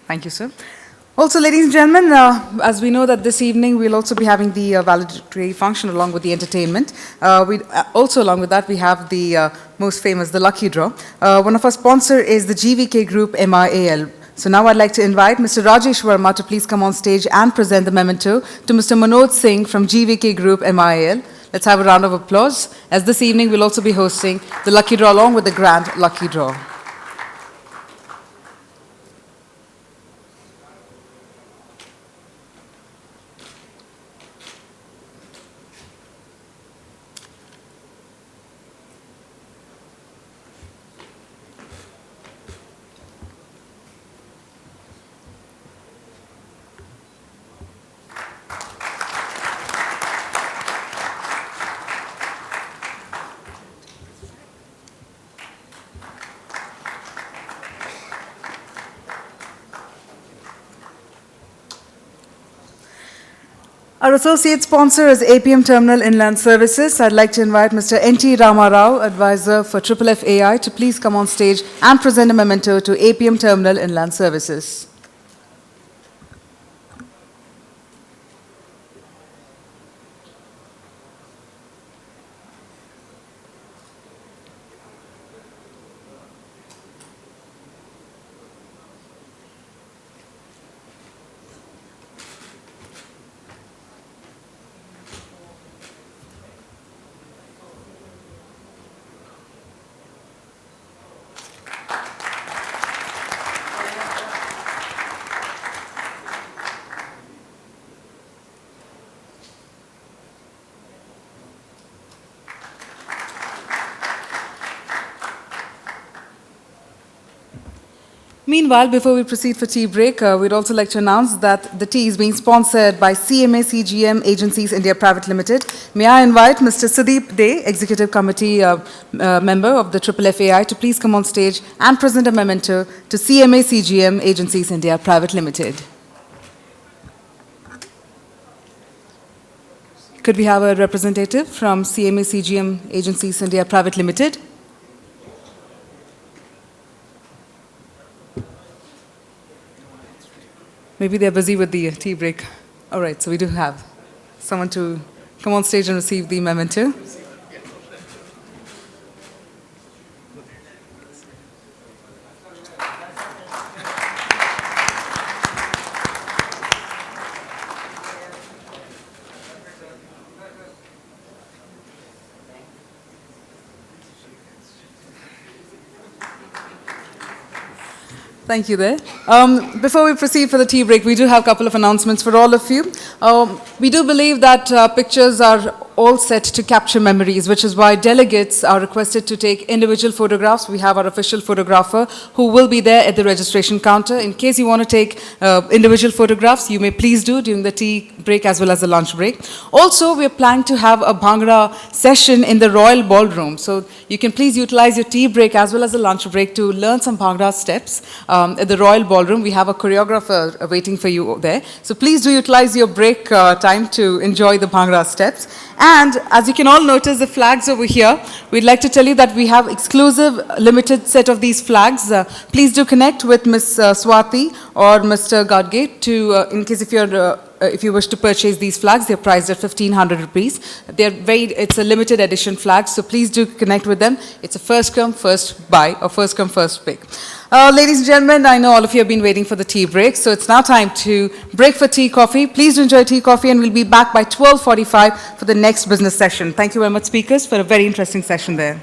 Thank you, sir. Also, ladies and gentlemen, as we know that this evening we'll also be having the valedictory function along with the entertainment. Also, along with that, we have the most famous, the lucky draw. One of our sponsors is the GVK Group MIAL. So now I'd like to invite Mr. Rajesh Verma to please come on stage and present the memento to Mr. Manoj Singh from GVK Group MIAL. Let's have a round of applause, as this evening we'll also be hosting the lucky draw along with the grand lucky draw. Our associate sponsor is APM Terminal Inland Services. I'd like to invite Mr. N.T. Ramarao, advisor for FFFAI, to please come on stage and present a memento to APM Terminal Inland Services. Meanwhile, before we proceed for tea break, we'd also like to announce that the tea is being sponsored by CMA CGM Agencies India Private Limited. May I invite Mr. Sudeep Dey, Executive Committee member of the FFFAI, to please come on stage and present a memento to CMA CGM Agencies India Private Limited. Could we have a representative from CMA CGM Agencies India Private Limited? Maybe they're busy with the tea break. All right, so we do have someone to come on stage and receive the memento. Thank you there. Before we proceed for the tea break, we do have a couple of announcements for all of you. We do believe that pictures are all set to capture memories, which is why delegates are requested to take individual photographs. We have our official photographer who will be there at the registration counter. In case you want to take individual photographs, you may please do during the tea break as well as the lunch break. Also, we are planning to have a Bhangra session in the Royal Ballroom. So you can please utilize your tea break as well as the lunch break to learn some Bhangra steps. At the Royal Ballroom, we have a choreographer waiting for you there. So please do utilize your break time to enjoy the Bhangra steps. And as you can all notice, the flags over here, we'd like to tell you that we have exclusive limited set of these flags. Please do connect with Ms. Swati or Mr. Gadge to, in case if you wish to purchase these flags, they're priced at 1,500 rupees. It's a limited edition flag, so please do connect with them. It's a first come, first buy, or first come, first pick. Ladies and gentlemen, I know all of you have been waiting for the tea break, so it's now time to break for tea, coffee. Please do enjoy tea, coffee, and we'll be back by 12:45 for the next business session. Thank you very much, speakers, for a very interesting session there.